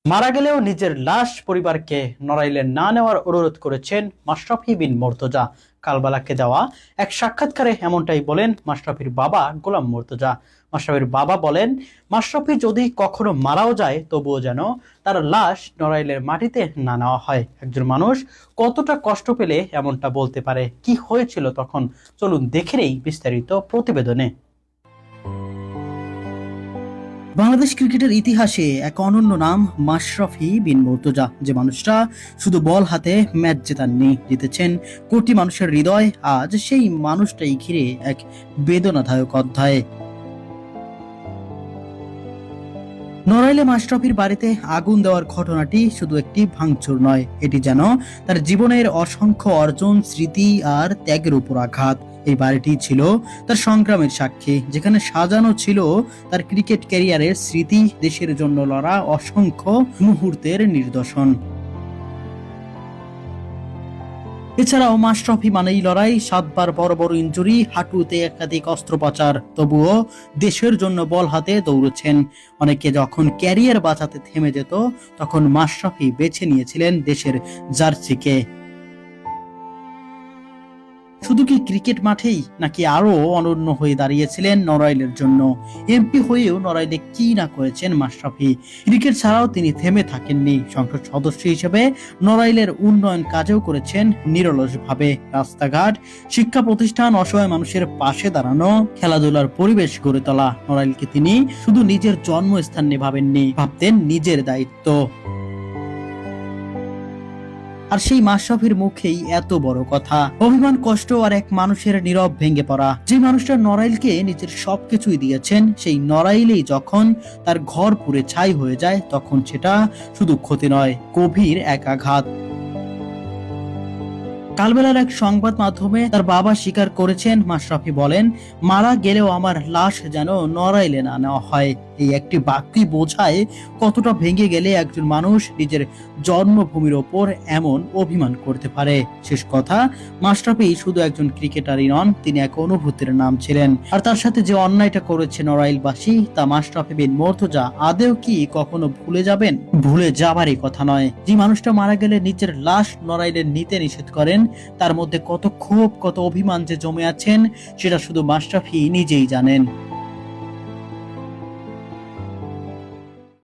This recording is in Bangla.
মারা গেলেও নিজের লাশ পরিবারকে নড়াইলে না নেওয়ার অনুরোধ করেছেন মাশরাফি বিন মুর্তজা। কালবালাকে দেওয়া এক সাক্ষাৎকারে এমনটাই বলেন মাশরাফির বাবা গোলাম মুর্তজা। মাশরাফির বাবা বলেন, মাশরাফি যদি কখনো মারাও যায় তবুও যেন তার লাশ নড়াইলের মাটিতে না নেওয়া হয়। একজন মানুষ কতটা কষ্ট পেলে এমনটা বলতে পারে, কি হয়েছিল তখন, চলুন দেখে নেই বিস্তারিত প্রতিবেদনে। বাংলাদেশ ক্রিকেটের ইতিহাসে এক অনন্য নাম মাশরাফি বিন মুর্তজা, যে মানুষটা শুধু বল হাতে ম্যাচ জেতাননি, জিতেছেন কোটি মানুষের হৃদয়। আজ সেই মানুষটাই ঘিরে এক বেদনাদায়ক অধ্যায়। নড়াইলে মাশরাফির বাড়িতে আগুন দেওয়ার ঘটনাটি শুধু একটি ভাঙচুর নয়, এটি যেন তার জীবনের অসংখ্য অর্জন, স্মৃতি আর ত্যাগের উপর আঘাত। এই বাড়িটি ছিল তার সংগ্রামের সাক্ষী, যেখানে সাজানো ছিল তার ক্রিকেট ক্যারিয়ারের স্মৃতি, দেশের জন্য লড়া অসংখ্য মুহূর্তের নিদর্শন। এছাড়াও মাশরাফি মানেই লড়াই, 7বার বড় বড় ইনজুরি, হাঁটুতে একাধিক অস্ত্রোপচার, তবুও দেশের জন্য বল হাতে দৌড়েছেন। অনেকে যখন ক্যারিয়ার বাঁচাতে থেমে যেত, তখন মাশরাফি বেছে নিয়েছিলেন দেশের জার্সিকে। শুধু কি ক্রিকেট মাঠেই, নাকি আরো অনন্য হয়ে দাঁড়িয়েছিলেন নড়াইলের জন্য। এমপি হয়েও নড়াইলে কি না করেছেন মাশরাফি। ক্রিকেট ছাড়াও তিনি থেমে থাকেননি, সংসদ সদস্য হিসেবে নড়াইলের উন্নয়ন কাজেও করেছেন নিরলসভাবে। রাস্তাঘাট, শিক্ষা প্রতিষ্ঠান, অসহায় মানুষের পাশে দাঁড়ানো, খেলাধুলার পরিবেশ গড়ে তোলা। নড়াইলকে তিনি শুধু নিজের জন্মস্থান নিয়ে ভাবেননি, ভাবতেন নিজের দায়িত্ব। আর সেই মাশরাফির মুখেই এত বড় কথা, অভিমান, কষ্ট আর এক মানুষের নীরব ভেঙে পড়া। যে মানুষটা নড়াইলকে নিজের সবকিছুই দিয়েছেন, সেই নড়াইলেই যখন তার ঘর পুড়ে ছাই হয়ে যায়, তখন সেটা শুধু ক্ষতি নয়, গভীর এক আঘাত। কালবেলার এক সংবাদ মাধ্যমে তার বাবা স্বীকার করেছেন, মাশরাফি বলেন, মারা গেলেও আমার লাশ যেন নড়াইলে না নেওয়া হয়। এই একটি বাক্যই বোঝায় কতটা ভেঙে গেলে একজন মানুষ নিজের জন্মভূমির ওপর এমন অভিমান করতে পারে। শেষ কথা, মাশরাফি শুধু একজন ক্রিকেটারই নন, তিনি এক অনুভূতির নাম ছিলেন। আর তার সাথে যে অন্যায়টা করেছে নড়াইলবাসী, তা মাশরাফি বিন মুর্তজা আদেও কি কখনো ভুলে যাবেন? ভুলে যাবারই কথা নয়। যে মানুষটা মারা গেলে নিজের লাশ নড়াইলে নিতে নিষেধ করেন, তার মধ্যে কত ক্ষোভ, কত অভিমান যে জমে আছেন, সেটা শুধু মাশরাফি নিজেই জানেন।